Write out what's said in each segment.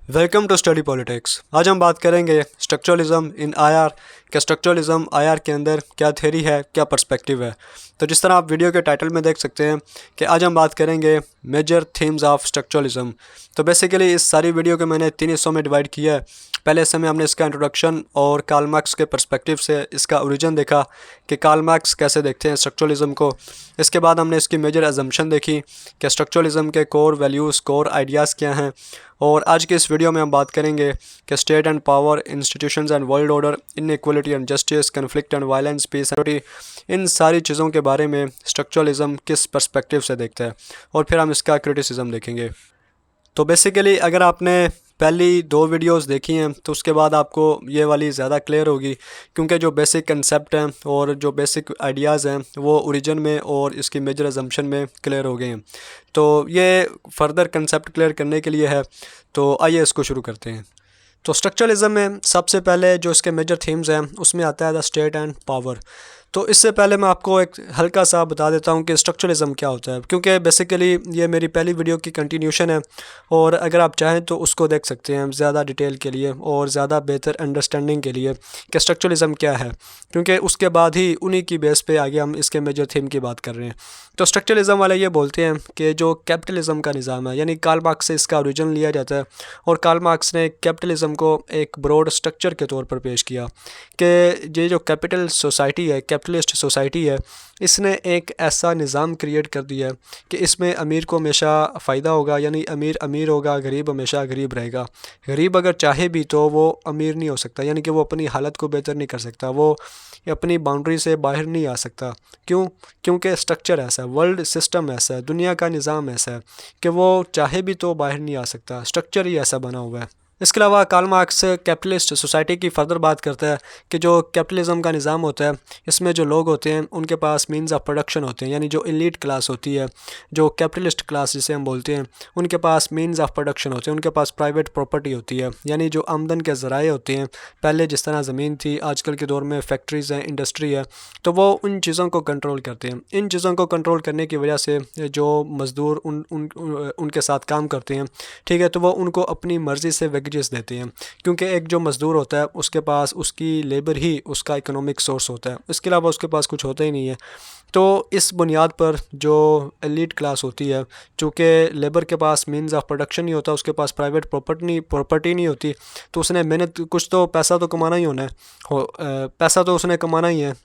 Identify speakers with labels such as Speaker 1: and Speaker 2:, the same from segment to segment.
Speaker 1: Welcome to study politics. आज हम बात करेंगे स्ट्रक्चरलिज्म इन आईआर कि स्ट्रक्चरलिज्म आईआर के अंदर क्या थ्योरी है, क्या पर्सपेक्टिव है। तो जिस तरह आप वीडियो के टाइटल में देख सकते हैं कि आज हम बात करेंगे मेजर थीम्स ऑफ स्ट्रक्चरलिज्म। तो बेसिकली इस सारी वीडियो को मैंने 3 हिस्सों में डिवाइड किया है। पहले हिस्से में हमने इसका इंट्रोडक्शन और कार्ल मार्क्स के पर्सपेक्टिव से इसका ओरिजिन देखा कि कार्ल मार्क्स कैसे देखते हैं स्ट्रक्चरलिज्म को। इसके बाद हमने इसकी मेजर अजम्पशन देखी कि स्ट्रक्चरलिज्म के कोर वैल्यूज़, कोर आइडियाज़ क्या हैं। और आज के इस वीडियो में हम बात करेंगे कि state and power, institutions and world order, inequality and justice, conflict and violence, peace and security, इन सारी चीज़ों के बारे में स्ट्रक्चरलिज्म किस पर्सपेक्टिव से देखता है और फिर हम इसका क्रिटिसिज्म देखेंगे। तो बेसिकली अगर आपने पहली 2 वीडियोस देखी हैं तो उसके बाद आपको ये वाली ज़्यादा क्लियर होगी, क्योंकि जो बेसिक कंसेप्ट हैं और जो बेसिक आइडियाज़ हैं वो ओरिजिन में और इसकी मेजर अजम्पशन में क्लियर हो गए हैं। तो ये फर्दर कंसेप्ट क्लियर करने के लिए है। तो आइए इसको शुरू करते हैं। तो स्ट्रक्चरलिज्म में सबसे पहले जो इसके मेजर थीम्स हैं उसमें आता है द स्टेट एंड पावर। तो इससे पहले मैं आपको एक हल्का सा बता देता हूँ कि स्ट्रक्चरलिज्म क्या होता है, क्योंकि बेसिकली ये मेरी पहली वीडियो की कंटिन्यूशन है और अगर आप चाहें तो उसको देख सकते हैं ज़्यादा डिटेल के लिए और ज़्यादा बेहतर अंडरस्टैंडिंग के लिए कि स्ट्रक्चरलिज्म क्या है, क्योंकि उसके बाद ही उन्हीं की बेस पे आगे हम इसके मेजर थीम की बात कर रहे हैं। तो स्ट्रक्चरलिज्म वाले ये बोलते हैं कि जो कैपिटलिज्म का निज़ाम है, यानी कार्ल मार्क्स से इसका ओरिजिन लिया जाता है और कार्ल मार्क्स ने कैपिटलिज्म को एक ब्रॉड स्ट्रक्चर के तौर पर पेश किया कि ये जो कैपिटल सोसाइटी है, कैपिटलिस्ट सोसाइटी है, इसने एक ऐसा निज़ाम क्रिएट कर दिया है कि इसमें अमीर को हमेशा फ़ायदा होगा, यानी अमीर अमीर होगा, गरीब हमेशा गरीब रहेगा। गरीब अगर चाहे भी तो वो अमीर नहीं हो सकता, यानी कि वो अपनी हालत को बेहतर नहीं कर सकता, वो अपनी बाउंड्री से बाहर नहीं आ सकता। क्यों? क्योंकि स्ट्रक्चर ऐसा है, वर्ल्ड सिस्टम ऐसा है, दुनिया का निज़ाम ऐसा है कि वो चाहे भी तो बाहर नहीं आ सकता, स्ट्रक्चर ही ऐसा बना हुआ है। इसके अलावा कार्ल मार्क्स कैपिटलिस्ट सोसाइटी की फर्दर बात करता है कि जो कैपिटलिज्म का निज़ाम होता है इसमें जो लोग होते हैं उनके पास मीन्स ऑफ प्रोडक्शन होते हैं, यानी जो एलीट क्लास होती है, जो कैपिटलिस्ट क्लास जिसे हम बोलते हैं, उनके पास मीन्स ऑफ प्रोडक्शन होते हैं, उनके पास प्राइवेट प्रॉपर्टी होती है, यानी जो आमदन के ज़राए होते हैं। पहले जिस तरह ज़मीन थी, आजकल के दौर में फैक्ट्रीज़ हैं, इंडस्ट्री है, तो वो उन चीज़ों को कंट्रोल करते हैं। इन चीज़ों को कंट्रोल करने की वजह से जो मज़दूर उनके साथ काम करते हैं, ठीक है, तो वो उनको अपनी मर्ज़ी से वेजेस देते हैं, क्योंकि एक जो मज़दूर होता है उसके पास उसकी लेबर ही उसका इकोनॉमिक सोर्स होता है, इसके अलावा उसके पास कुछ होता ही नहीं है। तो इस बुनियाद पर जो एलीट क्लास होती है, चूँकि लेबर के पास मीन्स ऑफ प्रोडक्शन नहीं होता, उसके पास प्राइवेट प्रॉपर्टी नहीं होती, तो उसने मेहनत, कुछ तो पैसा तो कमाना ही होना है, पैसा तो उसने कमाना ही है।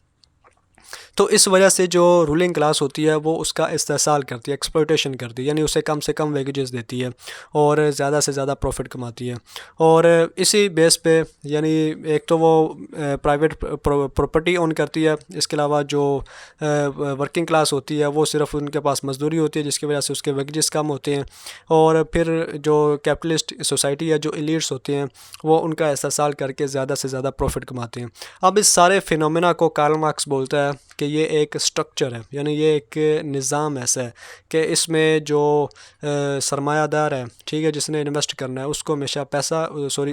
Speaker 1: तो इस वजह से जो रूलिंग क्लास होती है वो उसका इस्तेहसाल करती है, एक्सप्लॉयटेशन करती है, यानी उसे कम से कम वेजेस देती है और ज़्यादा से ज़्यादा प्रॉफिट कमाती है। और इसी बेस पे, यानी एक तो वो प्राइवेट प्रॉपर्टी ओन करती है, इसके अलावा जो वर्किंग क्लास होती है वो सिर्फ उनके पास मजदूरी होती है जिसकी वजह से उसके वेजेस कम होते हैं। और फिर जो कैपिटलिस्ट सोसाइटी है, जो एलीट्स होते हैं, वो उनका इस्तेहसाल करके ज़्यादा से ज़्यादा प्रॉफिट कमाते हैं। अब इस सारे फिनोमेना को कार्ल मार्क्स बोलता है कि ये एक स्ट्रक्चर है, यानी ये एक निज़ाम ऐसा है कि इसमें जो सरमायादार है, ठीक है, जिसने इन्वेस्ट करना है, उसको हमेशा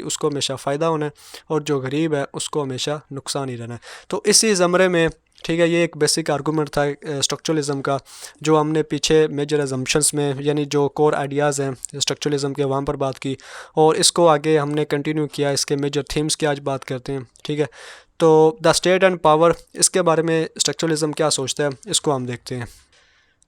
Speaker 1: उसको हमेशा फ़ायदा होना है और जो गरीब है उसको हमेशा नुकसान ही रहना है। तो इसी ज़मरे में, ठीक है, ये एक बेसिक आर्गूमेंट था स्ट्रक्चरलिज्म का, जो हमने पीछे मेजर अजम्पशंस में, यानी जो कोर आइडियाज़ हैं स्ट्रक्चरलिज्म के, वहाँ पर बात की और इसको आगे हमने कंटिन्यू किया। इसके मेजर थीम्स की आज बात करते हैं, ठीक है। तो द स्टेट एंड पावर, इसके बारे में स्ट्रक्चरलिज्म क्या सोचता है, इसको हम देखते हैं।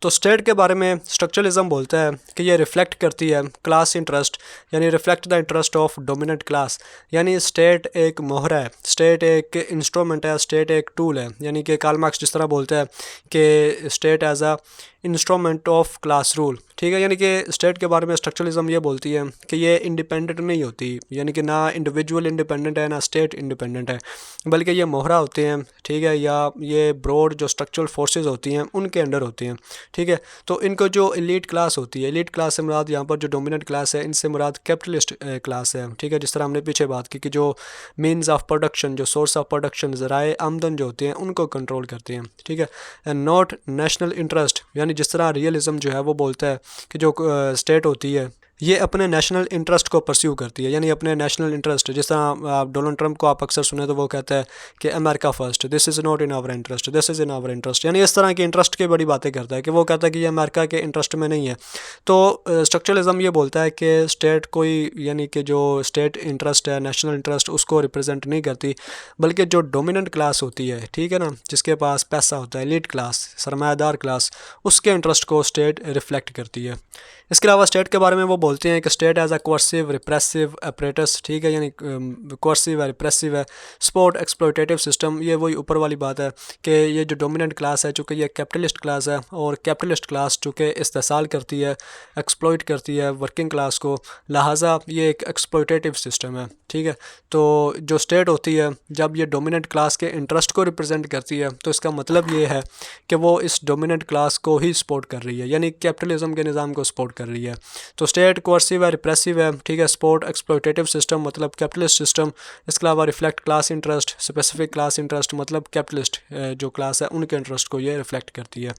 Speaker 1: तो स्टेट के बारे में स्ट्रक्चरलिज्म बोलता है कि ये रिफ्लेक्ट करती है क्लास इंटरेस्ट, यानी reflect the interest of dominant class, यानी स्टेट एक मोहरा है, स्टेट एक इंस्ट्रूमेंट है, स्टेट एक टूल है। यानी कि कार्ल मार्क्स जिस तरह बोलता है कि state as a instrument of class rule, ठीक है, यानी कि स्टेट के बारे में स्ट्रक्चरलिज्म ये बोलती है कि ये इंडिपेंडेंट नहीं होती, यानी कि ना इंडिविजुअल इंडिपेंडेंट है ना स्टेट इंडिपेंडेंट है, बल्कि ये मोहरा होते हैं, ठीक है, या ये ब्रॉड जो स्ट्रक्चरल फोर्सेस होती हैं उनके अंडर होती हैं, ठीक है। तो इनको जो एलीट क्लास होती है, एलीट क्लास से मुराद यहाँ पर जो डोमिनेंट क्लास है, इनसे मुराद कैपिटलिस्ट क्लास है, ठीक है, जिस तरह हमने पीछे बात की कि जो मीन्स ऑफ प्रोडक्शन, जो सोर्स ऑफ प्रोडक्शन, ज़राए आमदन जो होते हैं उनको कंट्रोल करते हैं, ठीक है, एंड नॉट नेशनल इंटरेस्ट, यानी जिस तरह रियलिज्म जो है वो बोलता है कि जो स्टेट होती है, ये अपने नेशनल इंटरेस्ट को परस्यू करती है, यानी अपने नेशनल इंटरेस्ट, जिस तरह डोनाल्ड ट्रंप को आप अक्सर सुने तो वो कहता है कि America first, this is not in our interest, this is in our interest, यानी इस तरह की इंटरेस्ट की बड़ी बातें करता है कि वो कहता है कि ये अमेरिका के इंटरेस्ट में नहीं है। तो स्ट्रक्चरलिज्म ये बोलता है कि स्टेट कोई, यानी कि जो स्टेट इंटरेस्ट है, नेशनल इंटरेस्ट, उसको रिप्रेजेंट नहीं करती, बल्कि जो डोमिनेंट क्लास होती है, ठीक है ना, जिसके पास पैसा होता है, एलीट क्लास, सरमायादार क्लास, उसके इंटरेस्ट को स्टेट रिफ्लेक्ट करती है। इसके अलावा स्टेट के बारे में वो बोलते हैं कि state as a coercive repressive apparatus, ठीक है, यानी कोर्सिव है, रिप्रेसिव है, स्पोर्ट एक्सप्लॉयटेटिव सिस्टम। ये वही ऊपर वाली बात है कि ये जो डोमिनेंट क्लास है, चूँकि ये कैपिटलिस्ट क्लास है, और कैपिटलिस्ट क्लास चूँकि इस्तेसाल करती है, एक्सप्लॉइट करती है वर्किंग क्लास को, लिहाजा ये एक एक्सप्लॉयटेटिव सिस्टम है, ठीक है। तो जो स्टेट होती है, जब ये डोमिनेंट क्लास के इंटरेस्ट को रिप्रेजेंट करती है, तो इसका मतलब ये है कि वो इस डोमिनेंट क्लास को ही सपोर्ट कर रही है, यानी कैपिटलिज्म के निज़ाम को सपोर्ट कर रही है। तो स्टेट कोर्सिव है, रिप्रेसिव है, ठीक है, स्पोर्ट एक्सप्लॉयटेटिव सिस्टम मतलब कैपिटलिस्ट सिस्टम। इसके अलावा reflect class interest, specific class interest मतलब कैपिटलिस्ट जो क्लास है उनके इंटरेस्ट को ये रिफ्लेक्ट करती है,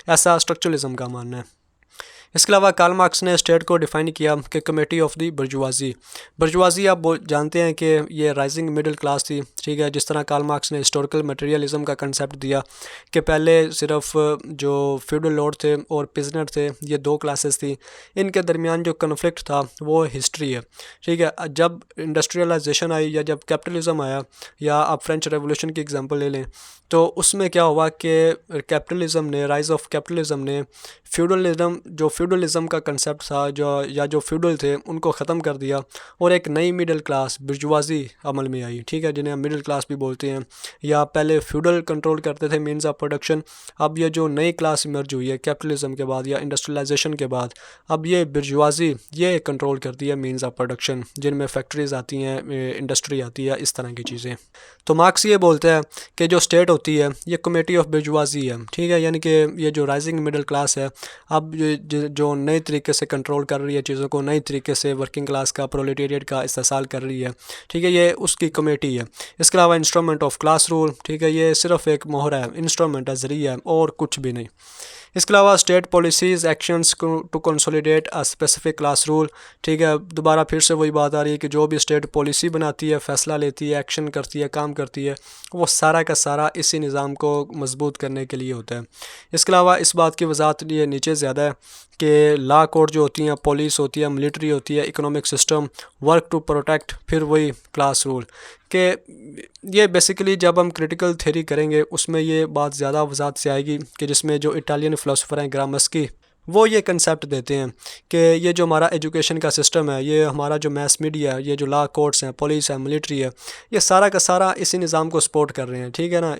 Speaker 1: ऐसा स्ट्रक्चरलिज्म का मानना है। इसके अलावा कार्ल मार्क्स ने स्टेट को डिफ़ाइन किया कि committee of the bourgeoisie. Bourgeoisie आप जानते हैं कि ये राइजिंग मिडिल क्लास थी, ठीक है। जिस तरह कार्ल मार्क्स ने हिस्टोरिकल मटेरियलिज्म का कंसेप्ट दिया कि पहले सिर्फ जो फ्यूडल लॉर्ड थे और प्रिजनर थे, ये दो क्लासेस थी, इनके दरमियान जो कन्फ्लिक्ट था वो हिस्ट्री है, ठीक है। जब इंडस्ट्रियलाइजेशन आई या जब कैपिटलिज्म आया, या आप फ्रेंच रेवोल्यूशन की एग्जांपल ले लें, तो उसमें क्या हुआ कि कैपिटलिज्म ने, राइज़ ऑफ कैपिटलिज्म ने फ्यूडलिज्म का कंसेप्ट था, जो फ्यूडल थे उनको ख़त्म कर दिया, और एक नई मिडिल क्लास बुर्जुआजी अमल में आई, ठीक है, जिन्हें हम मिडिल क्लास भी बोलते हैं। या पहले फ्यूडल कंट्रोल करते थे मीन्स ऑफ प्रोडक्शन, अब ये जो नई क्लास इमर्ज हुई है कैपिटलिज्म के बाद या इंडस्ट्रियलाइजेशन के बाद, अब ये बुर्जुआजी ये कंट्रोल करती है मीन्स ऑफ प्रोडक्शन, जिनमें फैक्ट्रीज आती हैं, इंडस्ट्री आती है, इस तरह की चीज़ें। तो मार्क्स ये बोलते हैं कि जो स्टेट होती है ये कमेटी ऑफ बुर्जुआजी है, ठीक है, यानी कि ये जो राइजिंग मिडिल क्लास है, अब जो नए तरीके से कंट्रोल कर रही है चीज़ों को, नई तरीके से वर्किंग क्लास का, प्रोलेटेरिएट का इस्तेसाल कर रही है, ठीक है, ये उसकी कमेटी है। इसके अलावा इंस्ट्रूमेंट ऑफ क्लास रूल, ठीक है, ये सिर्फ एक मोहर है, इंस्ट्रूमेंट है, ज़रिया है, और कुछ भी नहीं। इसके अलावा state policies actions to consolidate a specific class rule, ठीक है, दोबारा फिर से वही बात आ रही है कि जो भी स्टेट पॉलिसी बनाती है, फ़ैसला लेती है, एक्शन करती है, काम करती है, वो सारा का सारा इसी निज़ाम को मजबूत करने के लिए होता है। इसके अलावा इस बात की वजाहत ये नीचे ज़्यादा है कि लॉ कोर्ट जो होती हैं, पुलिस होती है, मिलिट्री होती है, economic system, work to protect, फिर वही क्लास रूल, कि ये बेसिकली जब हम क्रिटिकल थ्योरी करेंगे उसमें ये बात ज़्यादा वजाहत से आएगी, कि जिसमें जो इटालियन फ़िलासफ़र हैं ग्रामस्की, वो ये कंसेप्ट देते हैं कि ये जो हमारा एजुकेशन का सिस्टम है, ये हमारा जो मैस मीडिया है, ये जो लॉ कोर्ट्स हैं, पुलिस है, मिलिट्री है, ये सारा का सारा इसी निज़ाम को सपोर्ट कर रहे हैं, ठीक है ना,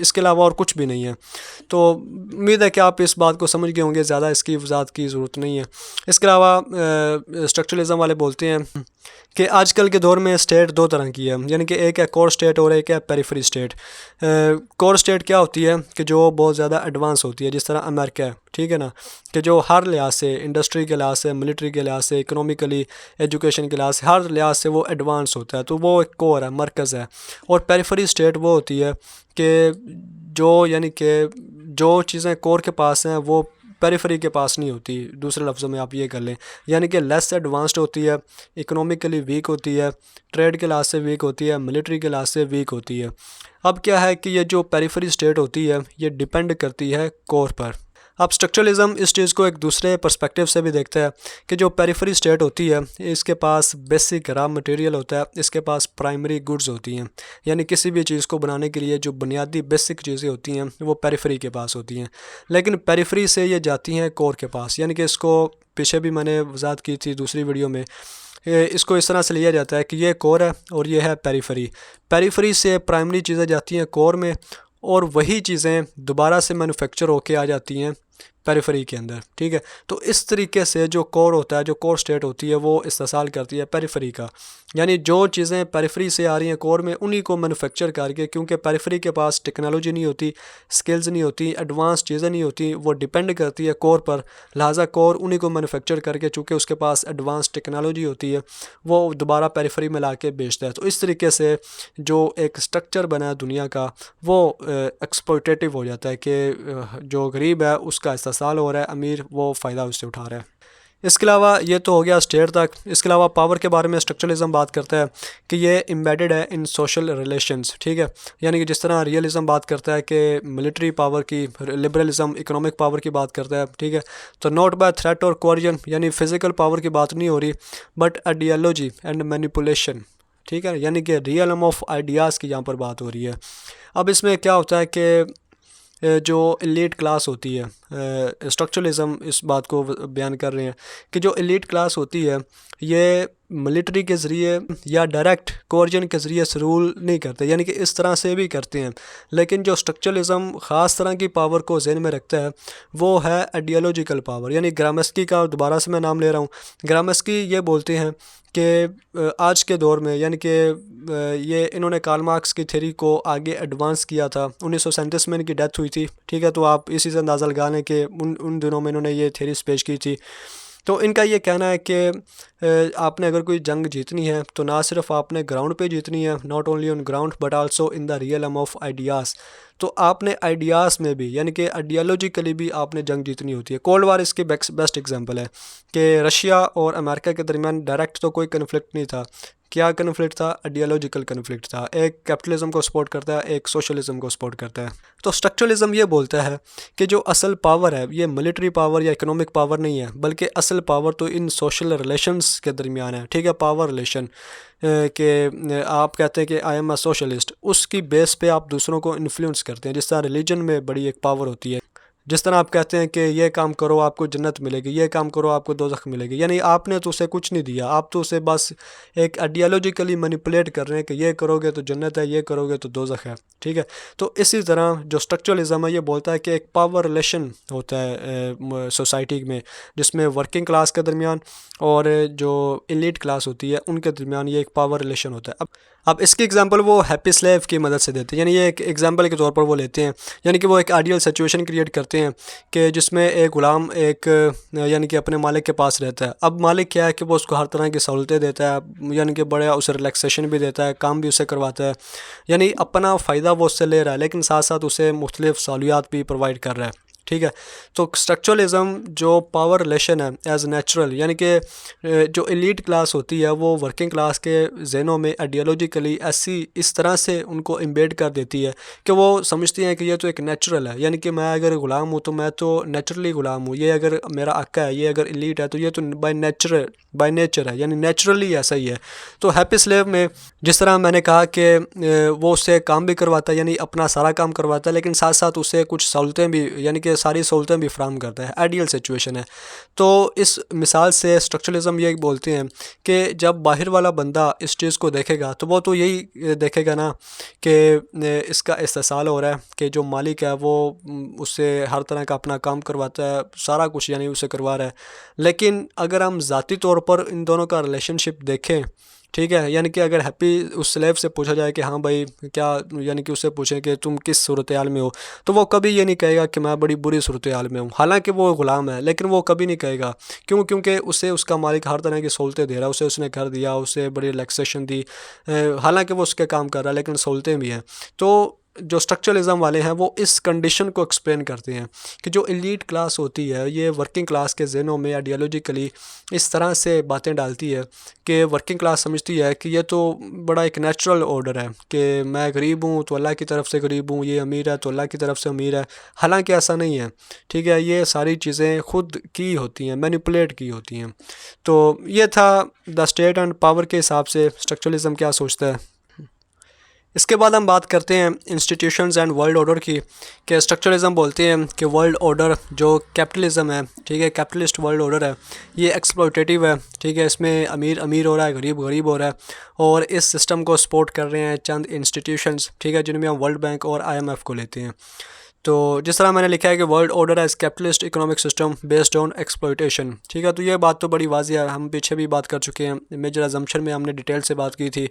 Speaker 1: इसके अलावा और कुछ भी नहीं है। तो उम्मीद है कि आप इस बात को समझ गए होंगे, ज़्यादा इसकी वजाहत की ज़रूरत नहीं है। इसके अलावा स्ट्रक्चरलिज्म वाले बोलते हैं कि आजकल के दौर में स्टेट दो तरह की है, यानी कि एक है कोर स्टेट और एक है पेरिफेरी स्टेट। कोर स्टेट क्या होती है कि जो बहुत ज़्यादा एडवांस होती है, जिस तरह अमेरिका है, ठीक है ना, कि जो हर लिहाज से, इंडस्ट्री के लिहाज से, मिलिट्री के लिहाज से, इकोनॉमिकली, एजुकेशन के लिहाज से, हर लिहाज से वो एडवांस होता है, तो वो एक कोर है, मरकज़ है। और पेरिफेरी स्टेट वो होती है कि यानी कि जो चीज़ें कोर के पास हैं वो पेरिफेरी के पास नहीं होती, दूसरे लफ्ज़ों में आप ये कर लें, यानी कि लेस एडवांस्ड होती है, इकोनॉमिकली वीक होती है, ट्रेड के लिहाज से वीक होती है, मिलिट्री के लिहाज से वीक होती है। अब क्या है कि ये जो पेरिफेरी स्टेट होती है ये डिपेंड करती है कोर पर। अब स्ट्रक्चरलिज्म इस चीज़ को एक दूसरे पर्सपेक्टिव से भी देखता है कि जो पेरिफेरी स्टेट होती है इसके पास बेसिक रॉ मटेरियल होता है, इसके पास प्राइमरी गुड्स होती हैं, यानी किसी भी चीज़ को बनाने के लिए जो बुनियादी बेसिक चीज़ें होती हैं वो पेरिफेरी के पास होती हैं। लेकिन पेरिफेरी से ये जाती हैं कोर के पास, यानी कि इसको पीछे भी मैंने वजाहत की थी दूसरी वीडियो में, इसको इस तरह से लिया जाता है कि ये कोर है और ये है पेरिफेरी। पेरिफेरी से प्राइमरी चीज़ें जाती हैं कोर में, और वही चीज़ें दोबारा से मैन्युफैक्चर होके आ जाती हैं पेरिफेरी के अंदर, ठीक है। तो इस तरीके से जो कोर होता है, जो कोर स्टेट होती है, वो इस्तेसाल करती है पेरिफेरी का, यानी जो चीज़ें पेरिफेरी से आ रही हैं कोर में उन्हीं को मैन्युफैक्चर करके, क्योंकि पेरिफेरी के पास टेक्नोलॉजी नहीं होती, स्किल्स नहीं होती, एडवांस चीज़ें नहीं होती, वो डिपेंड करती है कोर पर, लिहाजा कोर उन्हीं को मैन्युफैक्चर करके, चूँकि उसके पास एडवांस टेक्नोलॉजी होती है, वो दोबारा पेरिफेरी में ला के बेचता है। तो इस तरीके से जो एक स्ट्रक्चर बना है दुनिया का वो एक्सप्लॉयटेटिव हो जाता है कि जो गरीब है उसका इस्तेसाल हो रहा है, अमीर वो फ़ायदा उससे उठा रहा है। इसके अलावा ये तो हो गया स्टेट तक। इसके अलावा पावर के बारे में स्ट्रक्चरलिज्म बात करता है कि ये एम्बेडेड है इन सोशल रिलेशंस, ठीक है। यानी कि जिस तरह रियलिज्म बात करता है कि मिलिट्री पावर की, लिबरलिज्म इकोनॉमिक पावर की बात करता है, ठीक है। तो नॉट बाय थ्रेट और कोरिजन, यानी फिजिकल पावर की बात नहीं हो रही, बट आइडियोलॉजी एंड मैनिपुलेशन, ठीक है। यानी कि रियलम ऑफ आइडियाज़ की यहाँ पर बात हो रही है। अब इसमें क्या होता है कि जो एलीट क्लास होती है, स्ट्रक्चरलिज्म इस बात को बयान कर रहे हैं कि जो एलीट क्लास होती है ये मिलिट्री के ज़रिए या डायरेक्ट कोर्जन के ज़रिए से रूल नहीं करते, यानी कि इस तरह से भी करते हैं। लेकिन जो स्ट्रक्चरलिज्म ख़ास तरह की पावर को ज़हन में रखता है वो है आइडियोलॉजिकल पावर। यानी ग्रामस्की का दोबारा से मैं नाम ले रहा हूँ। ग्रामस्की ये बोलते हैं कि आज के दौर में, यानी कि ये इन्होंने कार्ल मार्क्स की थ्योरी को आगे एडवांस किया था। 1937 में इनकी डेथ हुई थी, ठीक है। तो आप इसी से अंदाज़ा लगा लें कि उन दिनों में इन्होंने ये थ्योरीज पेश की थी। तो इनका ये कहना है कि आपने अगर कोई जंग जीतनी है तो ना सिर्फ आपने ग्राउंड पे जीतनी है, not only on ground but also in the realm of ideas. तो आपने आइडियाज़ में भी, यानी कि आइडियोलॉजिकली भी आपने जंग जीतनी होती है। कोल्ड वार इसकी बेस्ट एग्जांपल है कि रशिया और अमेरिका के दरमियान डायरेक्ट तो कोई कन्फ्लिक्ट नहीं था। क्या कन्फ्लिक्ट था? आइडियोलॉजिकल कन्फ्लिक्ट था। एक कैपिटलिज्म को सपोर्ट करता है, एक सोशलिज्म को सपोर्ट करता है। तो स्ट्रक्चरलिज्म ये बोलता है कि जो असल पावर है ये मिलिट्री पावर या इकोनॉमिक पावर नहीं है, बल्कि असल पावर तो इन सोशल रिलेशंस के दरमियान है, ठीक है। पावर रिलेशन कि आप कहते हैं कि आई एम अ सोशलिस्ट, उसकी बेस पे आप दूसरों को इन्फ्लुएंस करते हैं। जिस तरह रिलीजन में बड़ी एक पावर होती है, जिस तरह आप कहते हैं कि ये काम करो आपको जन्नत मिलेगी, ये काम करो आपको दोज़ख मिलेगी, यानी आपने तो उसे कुछ नहीं दिया, आप तो उसे बस एक आइडियोलॉजिकली मैनिपुलेट कर रहे हैं कि ये करोगे तो जन्नत है, ये करोगे तो दोज़ख है, ठीक है। तो इसी तरह जो स्ट्रक्चरलिज्म है ये बोलता है कि एक पावर रिलेशन होता है सोसाइटी में, जिसमें वर्किंग क्लास के दरमियान और जो एलीट क्लास होती है उनके दरमियान ये एक पावर रिलेशन होता है। अब इसकी एग्जांपल वो हैप्पी स्लेव की मदद से देते हैं, यानी ये एक एग्जांपल के तौर पर वो लेते हैं। यानी कि वो एक आइडियल सिचुएशन क्रिएट करते हैं कि जिसमें एक गुलाम एक यानी कि अपने मालिक के पास रहता है। अब मालिक क्या है कि वो उसको हर तरह की सहूलतें देता है, यानी कि बड़ा उसे रिलैक्सेशन भी देता है, काम भी उसे करवाता है, यानी अपना फ़ायदा वो उससे ले रहा है, लेकिन साथ साथ उसे मुख्तलिफ सहूलियात भी प्रोवाइड कर रहा है, ठीक है। तो स्ट्रक्चरलिज्म जो पावर रिलेशन है एज नेचुरल, यानी कि जो एलीट क्लास होती है वो वर्किंग क्लास के जहनों में आइडियोलॉजिकली ऐसी इस तरह से उनको एम्बेड कर देती है कि वो समझती हैं कि ये तो एक नेचुरल है, यानी कि मैं अगर ग़ुलाम हूँ तो मैं तो नेचुरली ग़ुलाम हूँ, ये अगर मेरा आका है, ये अगर एलीट है तो ये तो बाय नेचर है, यानी नेचुरली ऐसा ही है। तो हैप्पी स्लेव में जिस तरह मैंने कहा कि वो उससे काम भी करवाता है, यानी अपना सारा काम करवाता है, लेकिन साथ साथ उसे कुछ सहूलतें भी, यानी कि सारी सहूलतें भी फ्राहम करता है। आइडियल सिचुएशन है। तो इस मिसाल से स्ट्रक्चरलिज्म ये बोलते हैं कि जब बाहर वाला बंदा इस चीज़ को देखेगा तो वो तो यही देखेगा ना कि इसका इस्तेसाल हो रहा है, कि जो मालिक है वो उससे हर तरह का अपना काम करवाता है, सारा कुछ यानी उसे करवा रहा है। लेकिन अगर हम ज़ाती तौर पर इन दोनों का रिलेशनशिप देखें, ठीक है, यानी कि अगर हैप्पी उस स्लेव से पूछा जाए कि हाँ भाई क्या, यानी कि उससे पूछें कि तुम किस सूरत हाल में हो, तो वो कभी ये नहीं कहेगा कि मैं बड़ी बुरी सूरत हाल में हूँ। हालांकि वो ग़ुलाम है, लेकिन वो कभी नहीं कहेगा। क्यों? क्योंकि उसे उसका मालिक हर तरह की सहूलतें दे रहा है, उसे उसने घर दिया, उसे बड़ी रिलैक्सेशन दी, हालांकि वो उसके काम कर रहा है लेकिन सहूलतें भी हैं। तो जो स्ट्रक्चरलिज्म वाले हैं वो इस कंडीशन को एक्सप्लेन करते हैं कि जो एलीट क्लास होती है ये वर्किंग क्लास के जहनों में आइडियोलॉजिकली इस तरह से बातें डालती है कि वर्किंग क्लास समझती है कि ये तो बड़ा एक नेचुरल ऑर्डर है कि मैं गरीब हूँ तो अल्लाह की तरफ से गरीब हूँ, ये अमीर है तो अल्लाह की तरफ से अमीर है। हालांकि ऐसा नहीं है, ठीक है। ये सारी चीज़ें खुद की होती हैं, मैनिपुलेट की होती हैं। तो ये था द स्टेट एंड पावर के हिसाब से स्ट्रक्चरलिज्म क्या सोचता है। इसके बाद हम बात करते हैं इंस्टीट्यूशंस एंड वर्ल्ड ऑर्डर की, कि स्ट्रक्चरलिज्म बोलते हैं कि वर्ल्ड ऑर्डर जो कैपिटलिज्म है, ठीक है, कैपिटलिस्ट वर्ल्ड ऑर्डर है, ये एक्सप्लॉयटेटिव है, ठीक है। इसमें अमीर अमीर हो रहा है, गरीब गरीब हो रहा है, और इस सिस्टम को सपोर्ट कर रहे हैं चंद इंस्टीट्यूशंस, ठीक है, जिनमें हम वर्ल्ड बैंक और IMF को लेते हैं। तो जिस तरह मैंने लिखा है कि world order as capitalist economic system based on exploitation, ठीक है। तो ये बात तो बड़ी वाज़िह है, हम पीछे भी बात कर चुके हैं, मेजर अजम्पशन में हमने डिटेल से बात की थी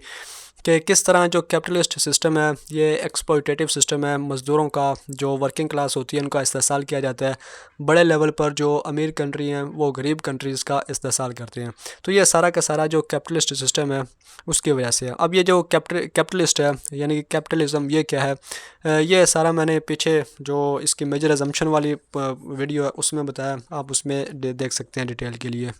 Speaker 1: कि किस तरह जो कैपिटलिस्ट सिस्टम है ये एक्सप्लॉयटेटिव सिस्टम है, मज़दूरों का जो वर्किंग क्लास होती है उनका इस्तेसाल किया जाता है बड़े लेवल पर। जो अमीर कंट्री हैं वो गरीब कंट्रीज़ का इस्तेसाल करते हैं। तो ये सारा का सारा जो कैपिटलिस्ट सिस्टम है उसकी वजह से है। अब ये जो कैपिटलिस्ट है यानी कि कैपिटलिज़म ये क्या है, ये सारा मैंने पीछे जो इसकी मेजर अजम्पशन वाली वीडियो है उसमें बताया, आप उसमें देख सकते हैं डिटेल के लिए।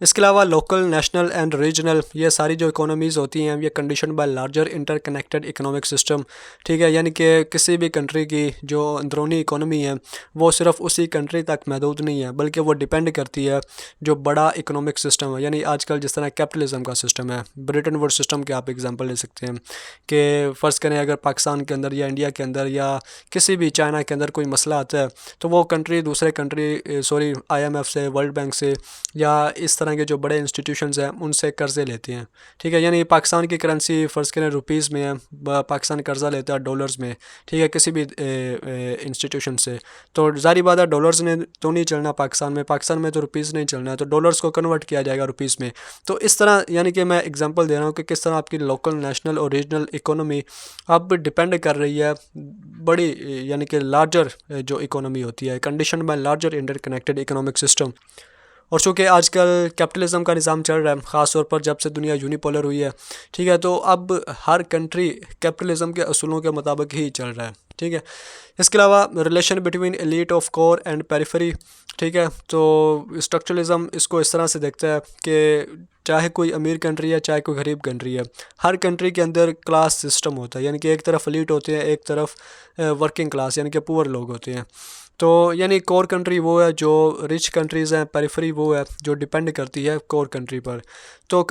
Speaker 1: इसके अलावा लोकल, नेशनल एंड रीजनल ये सारी जो इकोनॉमीज़ होती हैं ये condition bye larger interconnected economic system, ठीक है। यानी कि किसी भी कंट्री की जो अंदरूनी इकोनॉमी है वो सिर्फ उसी कंट्री तक महदूद नहीं है, बल्कि वो डिपेंड करती है जो बड़ा इकोनॉमिक सिस्टम है। यानी आजकल जिस तरह कैपिटलिज्म का सिस्टम है, ब्रिटेन वुड्स सिस्टम के आप एग्जांपल ले सकते हैं कि फ़र्ज़ करें अगर पाकिस्तान के अंदर या इंडिया के अंदर या किसी भी चाइना के अंदर कोई मसला आता है तो वो कंट्री दूसरे कंट्री IMF से, वर्ल्ड बैंक से या इस तरह के जो बड़े इंस्टीट्यूशंस हैं उनसे कर्ज़े लेते हैं, ठीक है। यानी पाकिस्तान की करेंसी फ़र्ज़ करें रुपीज़ में है, पाकिस्तान कर्ज़ा लेता है डॉलर्स में, ठीक है, किसी भी इंस्टीट्यूशन से। तो ज़ाहिर बात है डॉलर्स ने तो नहीं चलना पाकिस्तान में तो रुपीज़ नहीं चलना है, तो डॉलर्स को कन्वर्ट किया जाएगा रुपीज़ में। तो इस तरह यानी कि मैं एग्जांपल दे रहा हूँ कि किस तरह आपकी लोकल, नेशनल और रीजनल इकोनॉमी अब डिपेंड कर रही है बड़ी यानी कि लार्जर जो इकोनॉमी होती है, condition bye larger interconnected economic system. और चूँकि आजकल कैपिटलिज्म का निज़ाम चल रहा है, ख़ास तौर पर जब से दुनिया यूनिपोलर हुई है, ठीक है, तो अब हर कंट्री कैपिटलिज्म के असूलों के मुताबिक ही चल रहा है, ठीक है। इसके अलावा relation between elite of core and periphery, ठीक है, तो स्ट्रक्चरलिज्म इसको इस तरह से देखता है कि चाहे कोई अमीर कंट्री है चाहे कोई गरीब कंट्री है, हर कंट्री के अंदर क्लास सिस्टम होता है। यानी कि एक तरफ एलीट होते हैं, एक तरफ वर्किंग क्लास यानी कि पुअर लोग होते हैं। तो यानी कोर कंट्री वो है जो रिच कंट्रीज़ हैं, पेरिफेरी वो है जो डिपेंड करती है कोर कंट्री पर। तो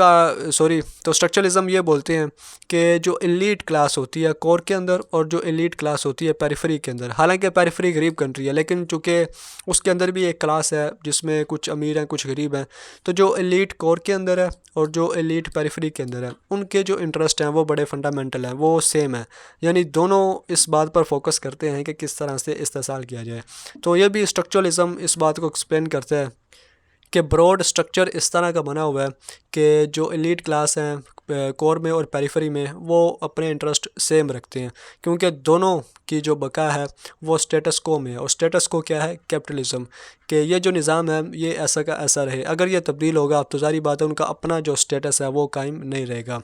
Speaker 1: स्ट्रक्चरलिज्म ये बोलते हैं कि जो एलीट क्लास होती है कोर के अंदर और जो एलीट क्लास होती है पेरिफेरी के अंदर, हालांकि पेरिफेरी गरीब कंट्री है लेकिन चूँकि उसके अंदर भी एक क्लास है जिसमें कुछ अमीर हैं कुछ गरीब हैं, तो जो एलीट कोर के अंदर है और जो एलीट पेरिफेरी के अंदर है उनके जो इंटरेस्ट हैं वो बड़े फंडामेंटल हैं, वो सेम है। यानी दोनों इस बात पर फोकस करते हैं कि किस तरह से इस्तेसाल किया जाए। तो ये भी स्ट्रक्चरलिज्म इस बात को एक्सप्लेन करता है कि ब्रॉड स्ट्रक्चर इस तरह का बना हुआ है कि जो एलीट क्लास हैं कोर में और पेरिफेरी में वो अपने इंटरेस्ट सेम रखते हैं, क्योंकि दोनों की जो बका है वो स्टेटस को में है। और स्टेटस को क्या है? कैपिटलिज्म, कि ये जो निज़ाम है ये ऐसा का ऐसा रहे। अगर ये तब्दील होगा तो ज़ाहिर बात है उनका अपना जो स्टेटस है वो कायम नहीं रहेगा।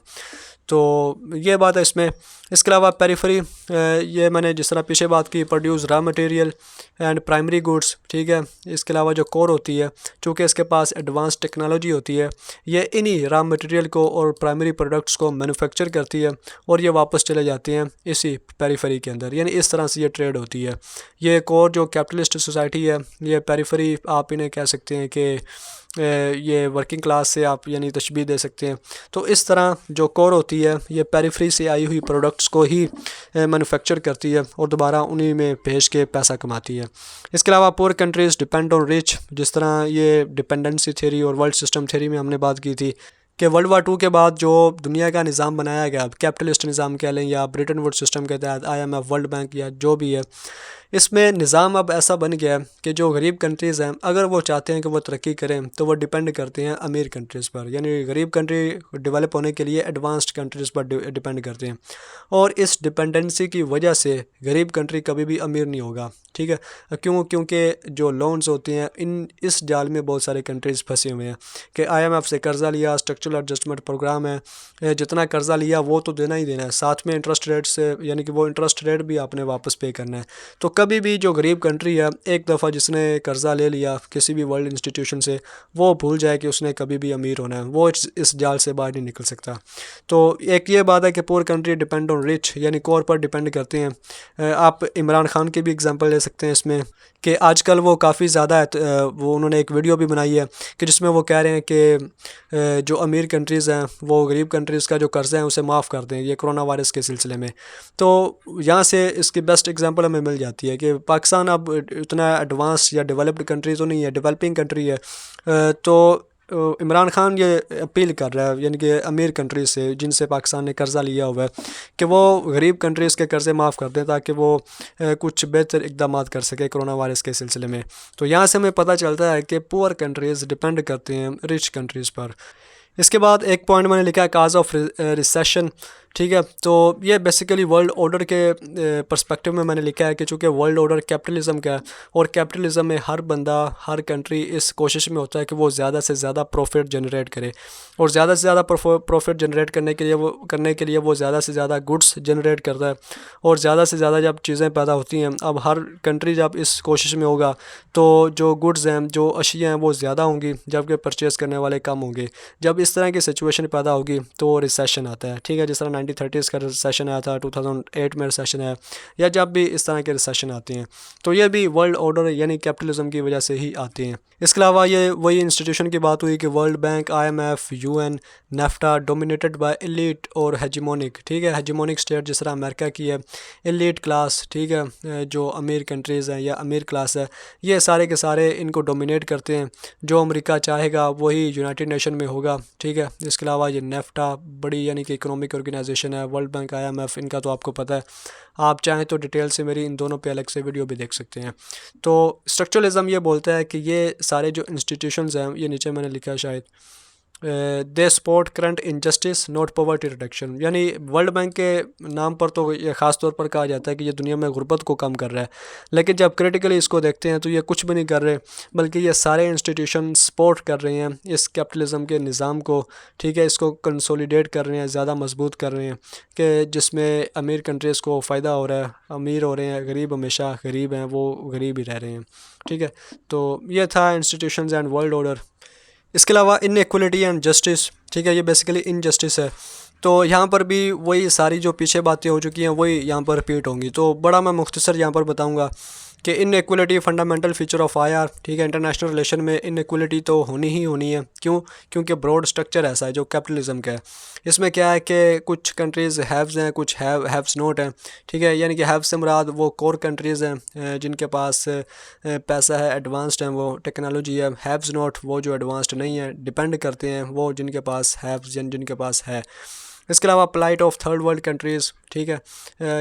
Speaker 1: तो ये बात है इसमें। इसके अलावा पेरिफेरी, ये मैंने जिस तरह पीछे बात की, produce raw material and primary goods, ठीक है। इसके अलावा जो कोर होती है चूँकि इसके पास एडवांस टेक्नोलॉजी होती है, ये इन्हीं रॉ मटेरियल को और प्राइमरी प्रोडक्ट्स को मैन्युफैक्चर करती है और ये वापस चले जाते हैं इसी पेरिफेरी के अंदर। यानी इस तरह से ये ट्रेड होती है। ये कोर जो कैपिटलिस्ट सोसाइटी है, ये पेरिफेरी आप इन्हें कह सकते हैं कि ये वर्किंग क्लास से आप यानी तशबीह दे सकते हैं। तो इस तरह जो कोर होती है ये पेरिफेरी से आई हुई प्रोडक्ट्स को ही मैन्युफैक्चर करती है और दोबारा उन्हीं में भेज के पैसा कमाती है। इसके अलावा poor countries depend on rich, जिस तरह ये डिपेंडेंसी थ्योरी और वर्ल्ड सिस्टम थ्योरी में हमने बात की थी कि वर्ल्ड वार 2 के बाद जो दुनिया का निज़ाम बनाया गया, कैपिटलिस्ट निज़ाम कह लें या ब्रिटेन वुड्स सिस्टम के तहत IMF, वर्ल्ड बैंक या जो भी है, इसमें निज़ाम अब ऐसा बन गया है कि जो गरीब कंट्रीज़ हैं अगर वो चाहते हैं कि वो तरक्की करें तो वो डिपेंड करते हैं अमीर कंट्रीज़ पर। यानी गरीब कंट्री डेवलप होने के लिए एडवांस्ड कंट्रीज़ पर डिपेंड करते हैं और इस डिपेंडेंसी की वजह से गरीब कंट्री कभी भी अमीर नहीं होगा, ठीक है। क्यों? क्योंकि जो लोन्स होते हैं इस जाल में बहुत सारे कंट्रीज़ फंसे हुए हैं कि IMF से कर्ज़ा लिया, स्ट्रक्चरल एडजस्टमेंट प्रोग्राम है, जितना कर्ज़ा लिया वो तो देना ही देना है, साथ में इंटरेस्ट रेट से यानी कि वो इंटरेस्ट रेट भी आपने वापस पे करना है। तो कभी भी जो गरीब कंट्री है एक दफ़ा जिसने कर्ज़ा ले लिया किसी भी वर्ल्ड इंस्टीट्यूशन से, वो भूल जाए कि उसने कभी भी अमीर होना है, वो इस जाल से बाहर नहीं निकल सकता। तो एक ये बात है कि poor country depend on rich, यानी कोर पर डिपेंड करते हैं। आप इमरान खान की भी एग्जांपल ले सकते हैं इसमें कि आजकल वो काफ़ी ज़्यादा है, वो उन्होंने एक वीडियो भी बनाई है कि जिसमें वो कह रहे हैं कि जो अमीर कंट्रीज़ हैं वो गरीब कंट्रीज़ का जो कर्ज़ा है उसे माफ़ कर दें ये कोरोना वायरस के सिलसिले में। तो यहाँ से इसकी बेस्ट एग्जांपल हमें मिल जाती है कि पाकिस्तान अब इतना एडवांस या डेवलप्ड कंट्री तो नहीं है, डेवलपिंग कंट्री है। तो इमरान खान ये अपील कर रहा है यानी कि अमीर कंट्रीज से जिनसे पाकिस्तान ने कर्ज़ा लिया हुआ है कि वो गरीब कंट्रीज़ के कर्ज़े माफ़ कर दें ताकि वो कुछ बेहतर इक़दाम कर सके कोरोना वायरस के सिलसिले में। तो यहाँ से हमें पता चलता है कि पुअर कंट्रीज़ डिपेंड करते हैं रिच कंट्रीज़ पर। इसके बाद एक पॉइंट मैंने लिखा है काज ऑफ रिसेशन, ठीक है। तो ये बेसिकली वर्ल्ड ऑर्डर के पर्सपेक्टिव में मैंने लिखा है कि चूँकि वर्ल्ड ऑर्डर कैपिटलिज्म का है और कैपिटलिज्म में हर बंदा, हर कंट्री इस कोशिश में होता है कि वो ज़्यादा से ज़्यादा प्रॉफिट जनरेट करे, और ज़्यादा से ज़्यादा प्रॉफिट जनरेट करने के लिए वो ज़्यादा से ज़्यादा गुड्स जनरेट करता है, और ज़्यादा से ज़्यादा जब चीज़ें पैदा होती हैं, अब हर कंट्री जब इस कोशिश में होगा तो जो गुड्स हैं, जो अशिया हैं वो ज़्यादा होंगी, जबकि परचेज़ करने वाले कम होंगे। जब इस तरह की सिचुएशन पैदा होगी तो रिसेशन आता है, ठीक है। जिस तरह 1930s का रिसेशन आया था, 2008 में रिसेशन आया, या जब भी इस तरह के रिसेशन आते हैं तो ये भी वर्ल्ड ऑर्डर यानी कैपिटलिज्म की वजह से ही आते हैं। इसके अलावा ये वही इंस्टीट्यूशन की बात हुई कि World Bank, IMF, UN, NAFTA dominated by elite और हेजिमोनिक, ठीक है। हेजिमोनिक स्टेट जिस तरह अमेरिका की है, एलीट क्लास, ठीक है, जो अमीर कंट्रीज़ हैं या अमीर क्लास है, ये सारे के सारे इनको डोमिनेट करते हैं। जो अमेरिका चाहेगा वही यूनाइटेड नेशन में होगा, ठीक है। इसके अलावा ये नेफ्टा बड़ी यानी कि इकोनॉमिक ऑर्गेनाइजेशन है, वर्ल्ड बैंक, IMF, इनका तो आपको पता है। आप चाहें तो डिटेल से मेरी इन दोनों पे अलग से वीडियो भी देख सकते हैं। तो स्ट्रक्चरलिज्म ये बोलता है कि ये सारे जो इंस्टीट्यूशंस हैं, ये नीचे मैंने लिखा है शायद, they support current injustice not poverty reduction, यानी वर्ल्ड बैंक के नाम पर तो ये ख़ास तौर पर कहा जाता है कि ये दुनिया में गुर्बत को कम कर रहा है, लेकिन जब क्रिटिकली इसको देखते हैं तो ये कुछ भी नहीं कर रहे, बल्कि ये सारे इंस्टीट्यूशन सपोर्ट कर रहे हैं इस कैपिटलिज्म के निज़ाम को, ठीक है। इसको कंसोलिडेट कर रहे हैं, ज़्यादा मजबूत कर रहे हैं, कि जिसमें अमीर कंट्रीज़ को फ़ायदा हो रहा है, अमीर हो रहे हैं, गरीब हमेशा गरीब हैं, वो गरीब ही रह रहे हैं, ठीक है। तो ये था इंस्टीट्यूशंस एंड वर्ल्ड ऑर्डर। इसके अलावा इनइक्वलिटी एंड जस्टिस, ठीक है, ये बेसिकली इनजस्टिस है। तो यहाँ पर भी वही सारी जो पीछे बातें हो चुकी हैं वही यहाँ पर रिपीट होंगी, तो बड़ा मैं मुख्तसर यहाँ पर बताऊँगा कि inequality fundamental feature of IR, ठीक है। इंटरनेशनल रिलेशन में इनइक्वलिटी तो होनी ही होनी है, क्यों? क्योंकि ब्रॉड स्ट्रक्चर ऐसा है जो कैपिटलिज्म का है। इसमें क्या है कि कुछ कंट्रीज़ हैव्स हैं, कुछ हैव्स नॉट हैं, ठीक है। यानी कि हैव से मुराद वो कोर कंट्रीज़ हैं जिनके पास पैसा है, एडवांस्ड हैं, वो टेक्नोलॉजी है। हैव्स नॉट वो जो एडवांस्ड नहीं है, डिपेंड करते हैं वो जिनके पास हैव्स जिनके पास है। इसके अलावा plight of third world countries, ठीक है,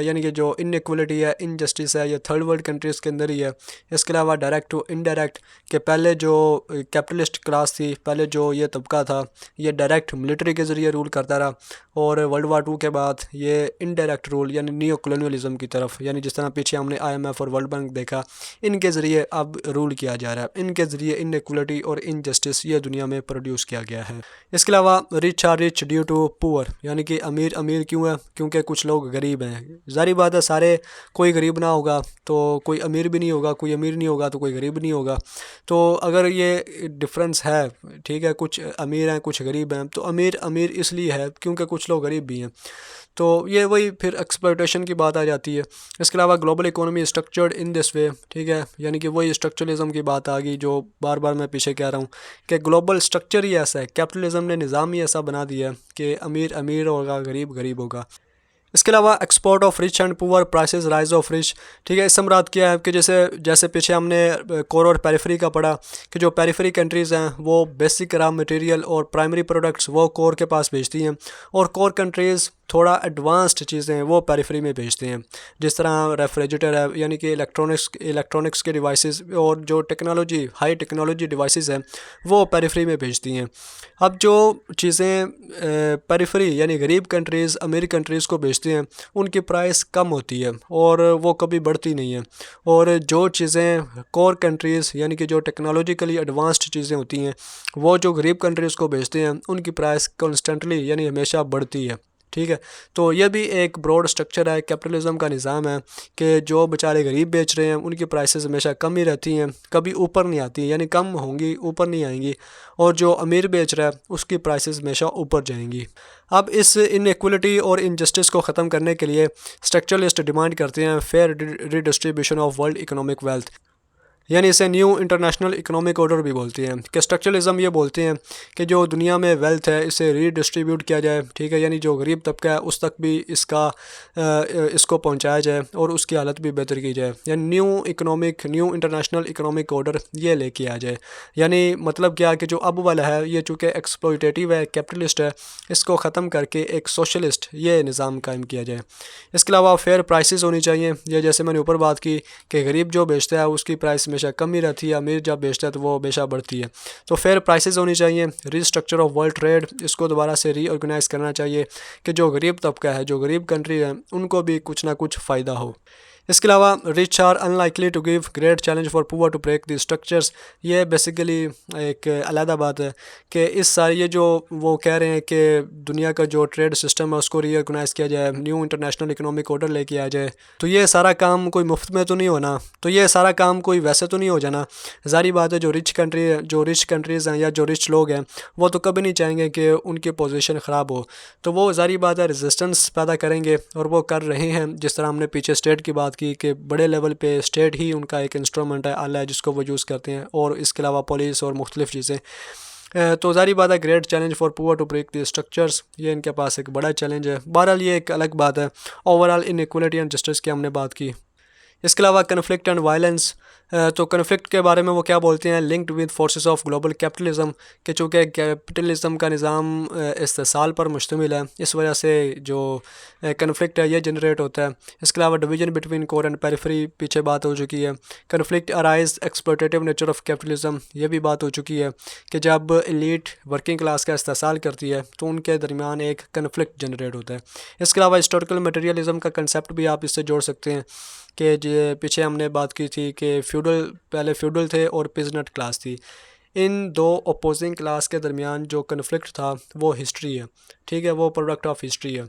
Speaker 1: यानी कि जो इनइक्वलिटी है, इनजस्टिस है, ये थर्ड वर्ल्ड कंट्रीज़ के अंदर ही है। इसके अलावा डायरेक्ट टू इनडायरेक्ट, कि पहले जो कैपिटलिस्ट क्लास थी, पहले जो ये तबका था, ये डायरेक्ट मिलिट्री के ज़रिए रूल करता रहा, और वर्ल्ड वार 2 के बाद ये इनडायरेक्ट रूल यानी नियो कॉलोनियलिज्म की तरफ, यानी जिस तरह पीछे हमने IMF और वर्ल्ड बैंक देखा, इनके ज़रिए अब रूल किया जा रहा है। इनके ज़रिए इनइक्वलिटी और इनजस्टिस ये दुनिया में प्रोड्यूस किया गया है। इसके अलावा rich are rich due to poor, यानी कि अमीर अमीर क्यों है? क्योंकि कुछ लोग गरीब हैं। ज़ाहिर बात है, सारे कोई गरीब ना होगा तो कोई अमीर भी नहीं होगा, कोई अमीर नहीं होगा तो कोई गरीब नहीं होगा। तो अगर ये डिफरेंस है, ठीक है, कुछ अमीर हैं कुछ गरीब हैं, तो अमीर अमीर इसलिए है क्योंकि कुछ लोग गरीब भी हैं। तो ये वही फिर एक्सप्लॉयटेशन की बात आ जाती है। इसके अलावा global economy structured in this way, ठीक है, यानी कि वही स्ट्रक्चरलिज्म की बात आ गई जो बार बार मैं पीछे कह रहा हूँ कि ग्लोबल स्ट्रक्चर ही ऐसा है, कैपिटलिज्म ने निज़ाम ही ऐसा बना दिया है कि अमीर अमीर होगा, गरीब गरीब होगा। इसके अलावा export of rich and poor, prices rise of rich, ठीक है। इससे मुराद क्या है कि जैसे जैसे पीछे हमने कोर और पेरिफेरी का पढ़ा कि जो पेरिफेरी कंट्रीज़ हैं वो बेसिक रॉ मटेरियल और प्राइमरी प्रोडक्ट्स वो कोर के पास भेजती हैं, और कोर कंट्रीज़ थोड़ा एडवांस्ड चीज़ें हैं वो पेरिफेरी में भेजते हैं। जिस तरह रेफ्रिजरेटर है, यानी कि इलेक्ट्रॉनिक्स के डिवाइसेस और जो टेक्नोलॉजी हाई टेक्नोलॉजी डिवाइसेस हैं वो पेरिफेरी में भेजती हैं। अब जो चीज़ें पेरिफेरी यानी गरीब कंट्रीज़ अमीर कंट्रीज़ को भेजते हैं उनकी प्राइस कम होती है और वो कभी बढ़ती नहीं है, और जो चीज़ें कोर कंट्रीज़ यानी कि जो टेक्नोलॉजिकली एडवांस्ड चीज़ें होती हैं वो जो गरीब कंट्रीज़ को भेजते हैं उनकी प्राइस कॉन्स्टेंटली यानी हमेशा बढ़ती है, ठीक है। तो ये भी एक ब्रॉड स्ट्रक्चर है, कैपिटलिज्म का निज़ाम है कि जो बेचारे गरीब बेच रहे हैं उनकी प्राइसेस हमेशा कम ही रहती हैं, कभी ऊपर नहीं आती, यानी कम होंगी ऊपर नहीं आएंगी, और जो अमीर बेच रहा है उसकी प्राइसेस हमेशा ऊपर जाएंगी। अब इस इनइक्वलिटी और इनजस्टिस को ख़त्म करने के लिए स्ट्रक्चरलिस्ट डिमांड करते हैं fair redistribution of world economic wealth, यानी इसे न्यू इंटरनेशनल इकोनॉमिक ऑर्डर भी बोलते हैं। कि स्ट्रक्चरलिज्म ये बोलते हैं कि जो दुनिया में वेल्थ है इसे रीडिस्ट्रीब्यूट किया जाए, ठीक है, यानी जो गरीब तबका है उस तक भी इसको पहुंचाया जाए और उसकी हालत भी बेहतर की जाए, यानी न्यू इंटरनेशनल इकोनॉमिक ऑर्डर ये लेके आ जाए। यानी मतलब क्या कि जो अब वाला है ये चूँकि एक्सप्लॉयटेटिव है, कैपिटलिस्ट है, इसको ख़त्म करके एक सोशलिस्ट ये निज़ाम कायम किया जाए। इसके अलावा फेयर प्राइसेस होनी चाहिए, ये जैसे मैंने ऊपर बात की कि गरीब जो बेचता है उसकी प्राइस हमेशा कमी रहती है, अमीर जब बेचता है तो वो हमेशा बढ़ती है। तो फेयर प्राइसेस होनी चाहिए। रीस्ट्रक्चर ऑफ वर्ल्ड ट्रेड, इसको दोबारा से रीऑर्गेनाइज करना चाहिए कि जो गरीब तबका है, जो गरीब कंट्री है, उनको भी कुछ ना कुछ फ़ायदा हो। इसके अलावा rich are unlikely to give great challenge for poor to break the structures, ये बेसिकली एक अलहदा बात है कि इस सारी ये जो वो कह रहे हैं कि दुनिया का जो ट्रेड सिस्टम है उसको रीऑर्गेनाइज किया जाए, न्यू इंटरनेशनल इकोनॉमिक ऑर्डर लेके आ जाए, तो ये सारा काम कोई मुफ्त में तो नहीं होना, तो ये सारा काम कोई वैसे तो नहीं हो जाना। ज़ाहिर बात है जो रिच कंट्रीज़ हैं या जो रिच लोग हैं वो तो कभी नहीं चाहेंगे कि उनकी पोजीशन ख़राब हो, तो वो ज़ाहिर बात है रेजिस्टेंस पैदा करेंगे और वो कर रहे हैं। जिस तरह हमने पीछे स्टेट की बात की कि बड़े लेवल पे स्टेट ही उनका एक इंस्ट्रूमेंट है, आला है, जिसको वो यूज़ करते हैं, और इसके अलावा पुलिस और मुख्तलिफ़ चीज़ें। तो ज़ाहिर बात है great challenge for poor to break the structures, ये इनके पास एक बड़ा चैलेंज है। बहरहाल ये एक अलग बात है। ओवरऑल इनइक्वालिटी एंड जस्टिस की हमने बात की। इसके अलावा कन्फ्लिक्ट एंड वायलेंस, तो कन्फ्लिक्ट के बारे में वो क्या बोलते हैं, linked with forces of global capitalism, कि चूँकि कैपिटलिज्म का निज़ाम इस्तेसाल पर मुश्तमिल है, इस वजह से जो कन्फ्लिक्ट है ये जनरेट होता है। इसके अलावा division between core and periphery, पीछे बात हो चुकी है। Conflict arise exploitative nature of capitalism, ये भी बात हो चुकी है कि जब एलीट वर्किंग क्लास का इस्तेसाल करती है तो उनके दरमियान एक कन्फ्लिक्ट जनरेट होता है। इसके अलावा हिस्टोरिकल मटेरियलिज्म का कंसेप्ट भी आप इससे जोड़ सकते हैं कि जो पीछे हमने बात की थी कि पहले फ्यूडल थे और पिजनेट क्लास थी। इन दो अपोजिंग क्लास के दरमियान जो कन्फ्लिक्ट था वो हिस्ट्री है, ठीक है, वो प्रोडक्ट ऑफ हिस्ट्री है।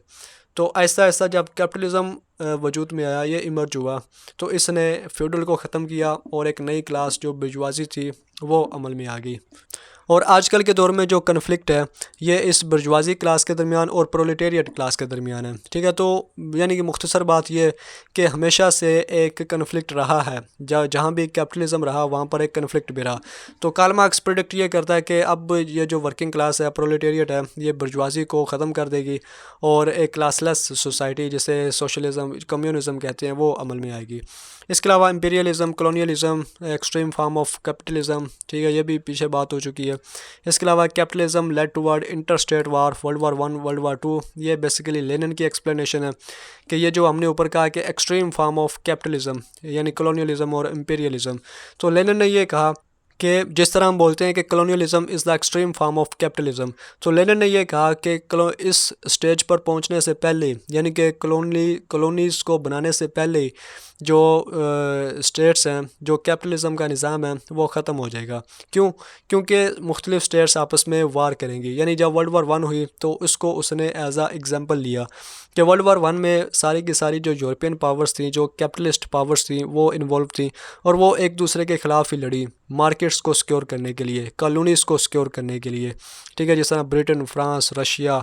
Speaker 1: तो ऐसा ऐसा जब कैपिटलिज्म वजूद में आया, ये इमर्ज हुआ, तो इसने फ्यूडल को ख़त्म किया और एक नई क्लास जो बुर्जुआजी थी वो अमल में आ गई। और आजकल के दौर में जो कन्फ्लिक्ट है ये इस बुर्जुआजी क्लास के दरमियान और प्रोलेटेरिएट क्लास के दरमियान है, ठीक है। तो यानी कि मुख्तसर बात ये कि हमेशा से एक कन्फ्लिक्ट रहा है, जहाँ भी कैपिटलिज्म रहा वहाँ पर एक कन्फ्लिक्ट भी रहा। तो कार्ल मार्क्स प्रेडिक्ट ये करता है कि अब ये जो वर्किंग क्लास है, प्रोलेटेरिएट है, ये बुर्जुआजी को ख़त्म कर देगी और एक क्लासलेस सोसाइटी जिसे सोशलिज्म कम्युनिज्म कहते हैं वो अमल में आएगी। इसके अलावा imperialism, colonialism, extreme form of capitalism, ठीक है, ये भी पीछे बात हो चुकी है। इसके अलावा कैपिटलिज्म लेड टुवर्ड इंटरस्टेट वार, वर्ल्ड वार 1, वर्ल्ड वार 2, ये बेसिकली लेनिन की एक्सप्लेनेशन है कि ये जो हमने ऊपर कहा कि एक्सट्रीम फॉर्म ऑफ कैपिटलिज्म यानी कॉलोनियलिज्म और इंपीरियलिज्म, तो लेनिन ने ये कहा कि जिस तरह हम बोलते हैं कि colonialism is the extreme form of capitalism, तो लेनिन ने यह कहा कि इस स्टेज पर पहुंचने से पहले यानी कि कॉलोनीज़ को बनाने से पहले जो स्टेट्स हैं, जो कैपिटलिज्म का निज़ाम है वो ख़त्म हो जाएगा। क्योंकि मुख्तलिफ़ स्टेट्स आपस में वार करेंगी। यानी जब वर्ल्ड वार 1 हुई तो उसको उसने एज आ एग्ज़ाम्पल लिया कि वर्ल्ड वार 1 में सारी की सारी जो यूरोपियन पावर्स थी, जो कैपिटलिस्ट पावर्स थी, वो इन्वॉल्व थी और वो एक दूसरे के ख़िलाफ़ ही लड़ी, मार्केट्स को सिक्योर करने के लिए, कॉलोनीज़ को सिक्योर करने के लिए, ठीक है। जिस तरह ब्रिटेन, फ्रांस, रशिया,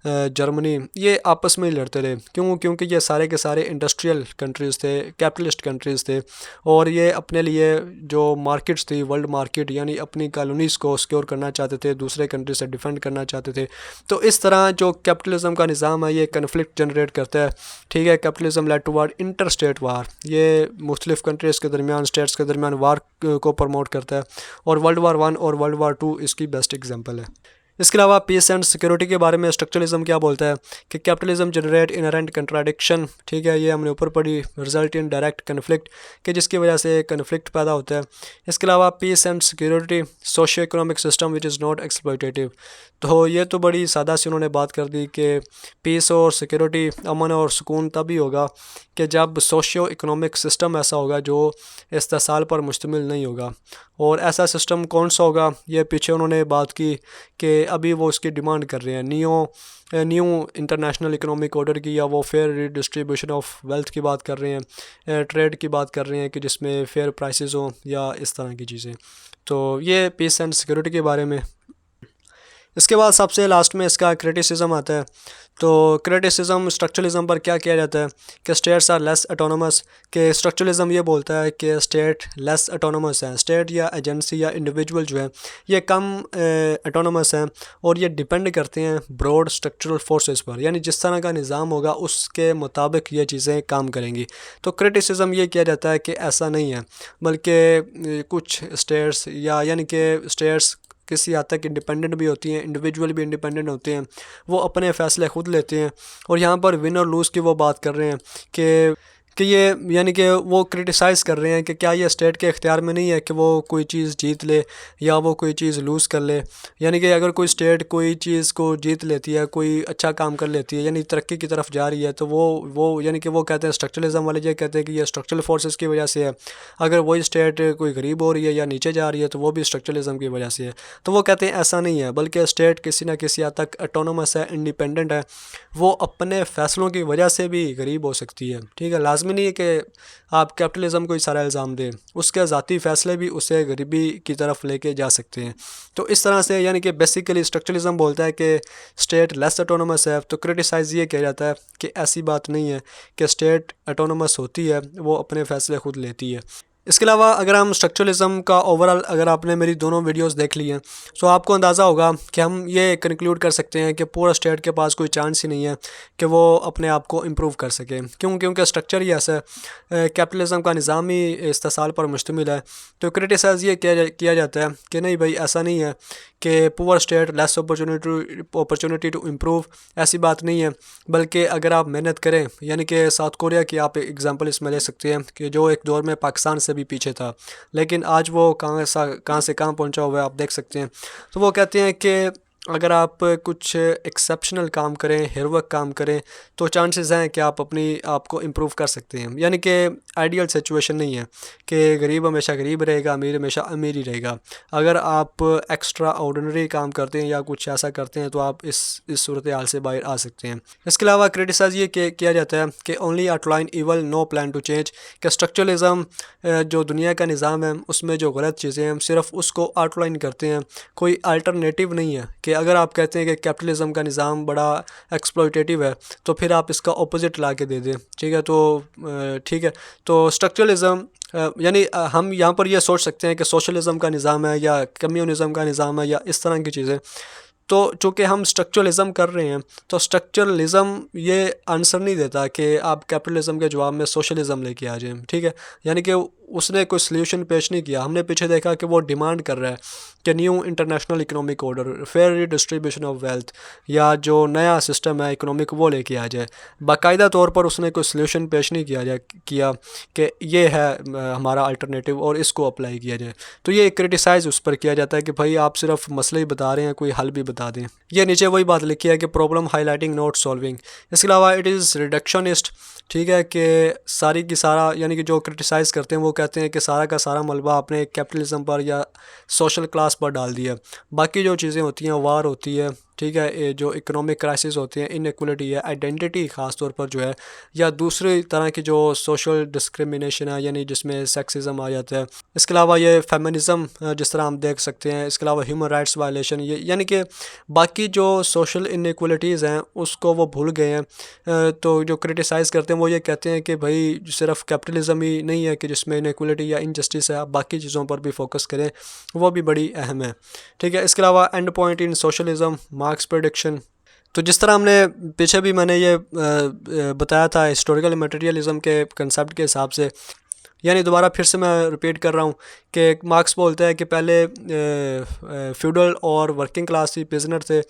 Speaker 1: जर्मनी, ये आपस में ही लड़ते रहे। क्योंकि ये सारे के सारे इंडस्ट्रियल कंट्रीज़ थे, कैपिटलिस्ट कंट्रीज़ थे, और ये अपने लिए जो मार्केट्स थी, वर्ल्ड मार्केट यानी अपनी कॉलोनीज़ को सिक्योर करना चाहते थे, दूसरे कंट्री से डिफेंड करना चाहते थे। तो इस तरह जो कैपिटलिज्म का निज़ाम है ये कन्फ्लिक्ट जनरेट करता है, ठीक है। Capitalism led toward inter state war, ये मुख्तलिफ़ कंट्रीज़ के दरमियान, स्टेट्स के दरमियान वार को प्रमोट करता है, और वर्ल्ड वार 1 और वर्ल्ड वार 2 इसकी बेस्ट एग्जांपल है। इसके अलावा पीस एंड सिक्योरिटी के बारे में स्ट्रक्चरलिज्म क्या बोलता है कि कैपिटलिज्म जनरेट इनहेरेंट कंट्राडिक्शन, ठीक है, ये हमने ऊपर पढ़ी, रिजल्ट इन डायरेक्ट कन्फ्लिक्ट, कि जिसकी वजह से कन्फ्लिक्ट पैदा होता है। इसके अलावा peace and security socio economic system which is not exploitative, तो ये तो बड़ी सादा सी उन्होंने बात कर दी कि पीस और सिक्योरिटी, अमन और सुकून तभी होगा कि जब सोशियो इकोनॉमिक सिस्टम ऐसा होगा जो इस्तेसाल पर मुश्तमिल नहीं होगा। और ऐसा सिस्टम कौन सा होगा, ये पीछे उन्होंने बात की कि अभी वो उसकी डिमांड कर रहे हैं, न्यू इंटरनेशनल इकोनॉमिक ऑर्डर की, या वो फेयर रिडिस्ट्रीब्यूशन ऑफ वेल्थ की बात कर रहे हैं, ट्रेड की बात कर रहे हैं कि जिसमें फेयर प्राइसेस हों या इस तरह की चीज़ें। तो ये पीस एंड सिक्योरिटी के बारे में। इसके बाद सबसे लास्ट में इसका क्रिटिसिज्म आता है। तो क्रिटिसिज्म स्ट्रक्चरलिज्म पर क्या किया जाता है कि स्टेट्स आर लेस ऑटोनोमस, कि स्ट्रक्चरलिज्म ये बोलता है कि स्टेट लेस ऑटोनोमस हैं, स्टेट या एजेंसी या इंडिविजुअल जो है ये कम ऑटोनोमस हैं और ये डिपेंड करते हैं ब्रॉड स्ट्रक्चरल फोर्सेस पर, यानी जिस तरह का निज़ाम होगा उसके मुताबिक ये चीज़ें काम करेंगी। तो क्रिटिसिज्म ये किया जाता है कि ऐसा नहीं है, बल्कि कुछ स्टेट्स यानी कि स्टेट्स किसी हद तक इंडिपेंडेंट भी होती हैं, इंडिविजुअल भी इंडिपेंडेंट होते हैं, वो अपने फ़ैसले ख़ुद लेते हैं। और यहाँ पर विन और लूज़ की वो बात कर रहे हैं कि ये यानी कि वो क्रिटिसाइज़ कर रहे हैं कि क्या ये स्टेट के इख्तियार में नहीं है कि वो कोई चीज़ जीत ले या वो कोई चीज़ लूज़ कर ले। यानी कि अगर कोई स्टेट कोई चीज़ को जीत लेती है, कोई अच्छा काम कर लेती है, यानी तरक्की की तरफ जा रही है, तो वो यानी कि वो कहते हैं स्ट्रक्चरलिज्म वाले ये कहते हैं कि ये स्ट्रक्चरल फोर्सेस की वजह से है। अगर वही स्टेट कोई गरीब हो रही है या नीचे जा रही है तो वो भी स्ट्रक्चरलिज्म की वजह से है। तो वो कहते हैं ऐसा नहीं है, बल्कि स्टेट किसी न किसी हद तक ऑटोनोमस है, इंडिपेंडेंट है, वो अपने फ़ैसलों की वजह से भी गरीब हो सकती है। ठीक है, लाजमी नहीं है कि आप कैपिटलिज्म को ही सारा इल्ज़ाम दें, उसके ज़ाती फ़ैसले भी उसे गरीबी की तरफ लेके जा सकते हैं। तो इस तरह से यानी कि बेसिकली स्ट्रक्चरलिज्म बोलता है कि स्टेट लेस ऑटोनोमस है, तो क्रिटिसाइज़ ये किया जाता है कि ऐसी बात नहीं है कि स्टेट ऑटोनोमस होती है, वो अपने फ़ैसले खुद लेती है। इसके अलावा अगर हम स्ट्रक्चरलिज्म का ओवरऑल, अगर आपने मेरी दोनों वीडियोस देख ली हैं तो आपको अंदाज़ा होगा कि हम ये कंक्लूड कर सकते हैं कि पूरा स्टेट के पास कोई चांस ही नहीं है कि वो अपने आप को इम्प्रूव कर सके। क्योंकि स्ट्रक्चर ही ऐसा है, कैपिटलिज्म का निज़ाम ही इस्तेसाल पर मुश्तमिल है। तो क्रिटिसाइज़ ये किया जाता है कि नहीं भाई, ऐसा नहीं है कि poor state less opportunity to improve, ऐसी बात नहीं है। बल्कि अगर आप मेहनत करें, यानी कि साउथ कोरिया की आप एग्जांपल इसमें ले सकते हैं कि जो एक दौर में पाकिस्तान से भी पीछे था, लेकिन आज वो कहाँ से कहाँ पहुंचा हुआ है, आप देख सकते हैं। तो वो कहते हैं कि अगर आप कुछ एक्सेप्शनल काम करें, हेरोइक काम करें, तो चांसेस हैं कि आप अपनी आप को इम्प्रूव कर सकते हैं। यानी कि आइडियल सिचुएशन नहीं है कि गरीब हमेशा गरीब रहेगा, अमीर हमेशा अमीर ही रहेगा। अगर आप एक्स्ट्रा ऑर्डिनरी काम करते हैं या कुछ ऐसा करते हैं तो आप इस सूरत हाल से बाहर आ सकते हैं। इसके अलावा क्रिटिसाइज ये किया जाता है कि only outline evil, no plan to change, कि स्ट्रक्चरलिज्म जो दुनिया का निज़ाम है उसमें जो गलत चीज़ें हैं सिर्फ उसको आउटलाइन करते हैं, कोई अल्टरनेटिव नहीं है। कि अगर आप कहते हैं कि कैपिटलिज्म का निज़ाम बड़ा एक्सप्लॉयटेटिव है तो फिर आप इसका ऑपोजिट ला के दे दें। ठीक है, तो ठीक है, तो स्ट्रक्चरलिज्म यानी हम यहाँ पर यह सोच सकते हैं कि सोशलिज्म का निज़ाम है या कम्युनिज़म का निज़ाम है या इस तरह की चीज़ें। तो चूँकि हम स्ट्रक्चरलिज्म कर रहे हैं तो स्ट्रक्चरलिज्म ये आंसर नहीं देता कि आप कैपिटलिज्म के जवाब में सोशलिज्म लेके आ जाएं। ठीक है, यानी कि उसने कोई सल्यूशन पेश नहीं किया। हमने पीछे देखा कि वो डिमांड कर रहा है कि new international economic order, fair redistribution of wealth, या जो नया सिस्टम है इकोनॉमिक वो लेके आ जाए। बाकायदा तौर पर उसने कोई सल्यूशन पेश नहीं किया कि ये है हमारा अल्टरनेटिव और इसको अप्लाई किया जाए। तो ये क्रिटिसाइज़ उस पर किया जाता है कि भाई आप सिर्फ मसले ही बता रहे हैं, कोई हल भी बता दें। ये नीचे वही बात लिखी है कि प्रॉब्लम हाईलाइटिंग नॉट सॉल्विंग। इसके अलावा इट इज़ रिडक्शनिस्ट। ठीक है, कि सारी की सारा यानी कि जो क्रिटिसाइज़ करते हैं वो कहते हैं कि सारा का सारा मलबा आपने कैपिटलिज्म पर या सोशल क्लास पर डाल दिया। बाकी जो चीज़ें होती हैं, वार होती है, ठीक है, ये जो इकोनॉमिक क्राइसिस होती हैं, इनइक्वलिटी है, आइडेंटिटी ख़ास तौर पर जो है, या दूसरी तरह की जो सोशल डिस्क्रिमिनेशन है, यानी जिसमें सेक्सिज्म आ जाता है। इसके अलावा ये फेमिनिज़म जिस तरह हम देख सकते हैं। इसके अलावा ह्यूमन राइट्स वायलेशन, ये यानी कि बाकी जो सोशल इनइक्वलिटीज़ हैं उसको वो भूल गए हैं। तो जो क्रिटिसाइज़ करते हैं वो ये कहते हैं कि भाई सिर्फ कैपिटलिज्म ही नहीं है कि जिसमें इनइक्वलिटी या इनजस्टिस है, आप बाकी चीज़ों पर भी फोकस करें, वो भी बड़ी अहम है। ठीक है, इसके अलावा and point in socialism, marks prediction. तो जिस तरह हमने पीछे भी मैंने ये बताया था हिस्टोरिकल मटेरियलिज्म के कंसेप्ट के हिसाब से, यानी दोबारा फिर से मैं रिपीट कर रहा हूँ कि मार्क्स बोलता है कि पहले फ्यूडल और वर्किंग क्लास ही प्रिजनर थे।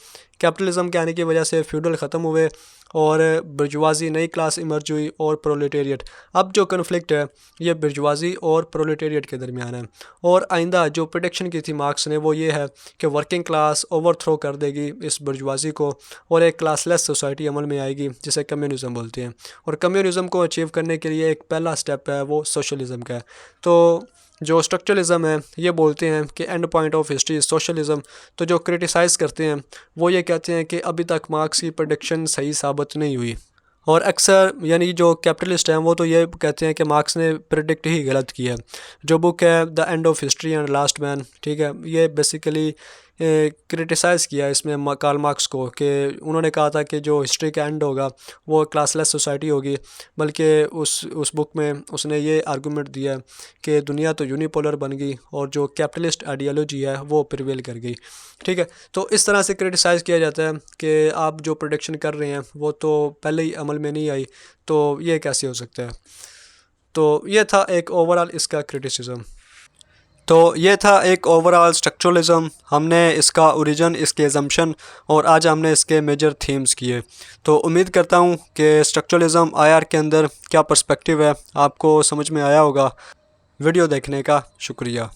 Speaker 1: कैपिटलिज्म के आने की वजह से फ्यूडल ख़त्म हुए और बुर्जुआजी नई क्लास इमर्ज हुई और प्रोलेटेरिएट। अब जो कन्फ्लिक्ट है ये बुर्जुआजी और प्रोलेटेरिएट के दरमियान है। और आइंदा जो प्रेडिक्शन की थी मार्क्स ने वो ये है कि वर्किंग क्लास ओवरथ्रो कर देगी इस बुर्जुआजी को और एक क्लासलेस सोसाइटी अमल में आएगी जिसे कम्युनिज़म बोलते हैं। और कम्युनिज़म को अचीव करने के लिए एक पहला स्टेप है वो सोशलिज़म का है। तो जो स्ट्रक्चरलिज्म है ये बोलते हैं कि and point of history socialism. तो जो क्रिटिसाइज़ करते हैं वो ये कहते हैं कि अभी तक मार्क्स की प्रेडिक्शन सही साबित नहीं हुई। और अक्सर यानी जो कैपिटलिस्ट हैं वो तो ये कहते हैं कि मार्क्स ने प्रेडिक्ट ही गलत किया है। जो बुक है the end of history and last man, ठीक है, ये बेसिकली क्रिटिसाइज़ किया इसमें कार्ल मार्क्स को कि उन्होंने कहा था कि जो हिस्ट्री का एंड होगा वो क्लासलेस सोसाइटी होगी। बल्कि उस बुक में उसने ये आर्गूमेंट दिया है कि दुनिया तो यूनिपोलर बन गई और जो कैपिटलिस्ट आइडियोलॉजी है वो प्रिवेल कर गई। ठीक है, तो इस तरह से क्रिटिसाइज़ किया जाता है कि आप जो प्रोडिक्शन कर रहे हैं वो तो पहले ही अमल में नहीं आई, तो ये कैसे हो सकता है। तो ये था एक ओवरऑल इसका क्रिटिसिज्म। तो ये था एक ओवरऑल स्ट्रक्चरलिज्म, हमने इसका ओरिजिन, इसके एजम्पशन और आज हमने इसके मेजर थीम्स किए। तो उम्मीद करता हूँ कि स्ट्रक्चरलिज्म आईआर के अंदर क्या पर्सपेक्टिव है आपको समझ में आया होगा। वीडियो देखने का शुक्रिया।